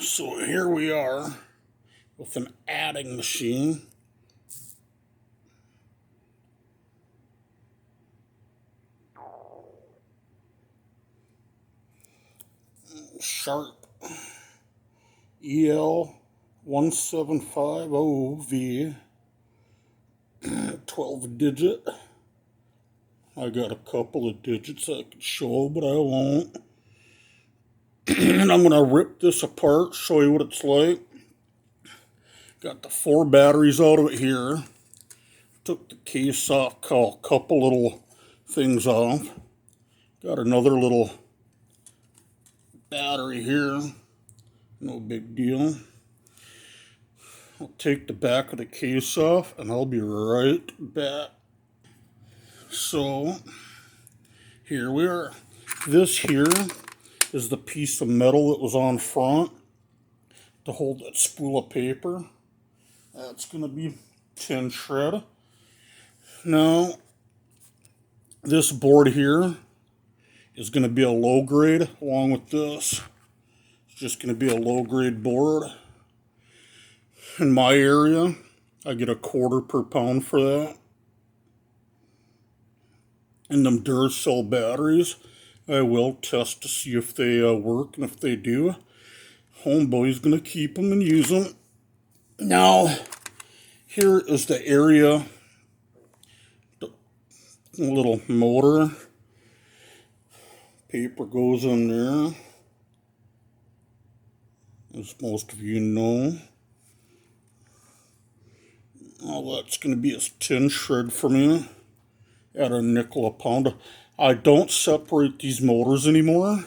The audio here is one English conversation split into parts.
So here we are with an adding machine. Sharp el-1750V 12 digit. I got a couple of digits I could show, but I won't. And I'm going to rip this apart, show you what it's like. Got the 4 batteries out of it here. Took the case off, cut a couple little things off. Got another little battery here. No big deal. I'll take the back of the case off and I'll be right back. So, here we are. This here is the piece of metal that was on front to hold that spool of paper. That's going to be tin shred. Now, this board here is going to be a low grade along with this. It's just going to be a low grade board. In my area, I get $0.25 per pound for that. And them Duracell batteries, I will test to see if they work, and if they do, homeboy's going to keep them and use them. Now, here is the area, the little motor. Paper goes in there, as most of you know. All that's going to be is tin shred for me at $0.05 a pound. I don't separate these motors anymore,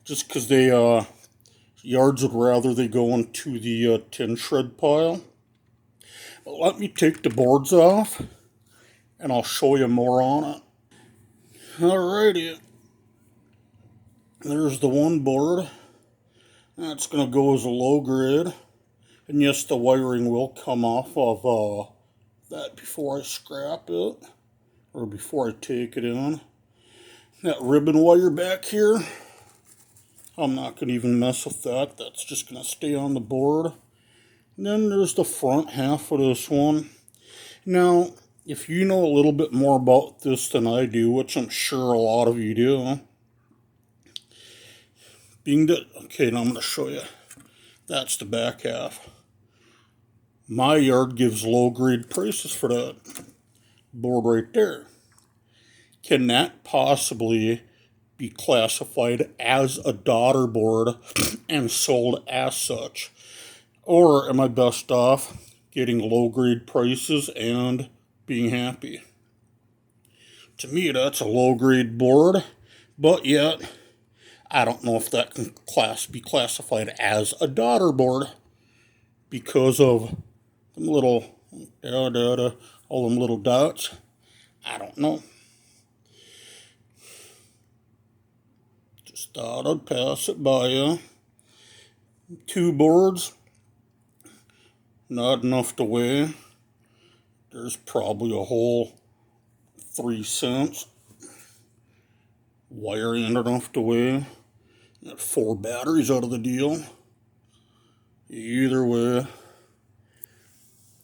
just because they yards would rather they go into the tin shred pile. But let me take the boards off, and I'll show you more on it. Alrighty. There's the one board. That's going to go as a low grade. And yes, the wiring will come off of that before I scrap it, or before I take it in. That ribbon wire back here, I'm not going to even mess with that. That's just going to stay on the board. And then there's the front half of this one. Now, if you know a little bit more about this than I do, which I'm sure a lot of you do, okay, now I'm going to show you. That's the back half. My yard gives low grade prices for that board right there. Can that possibly be classified as a daughter board and sold as such? Or am I best off getting low grade prices and being happy? To me, that's a low grade board, but yet I don't know if that can be classified as a daughter board because of them little all them little dots. I don't know. Just thought I'd pass it by you. 2 boards, not enough to weigh. There's probably a whole 3 cents. Wire ain't enough to weigh. Got 4 batteries out of the deal. Either way,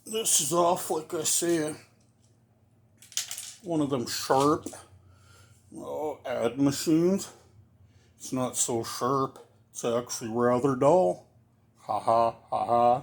this is off, like I say, one of them sharp add machines. It's not so sharp. It's actually rather dull. Ha ha ha ha.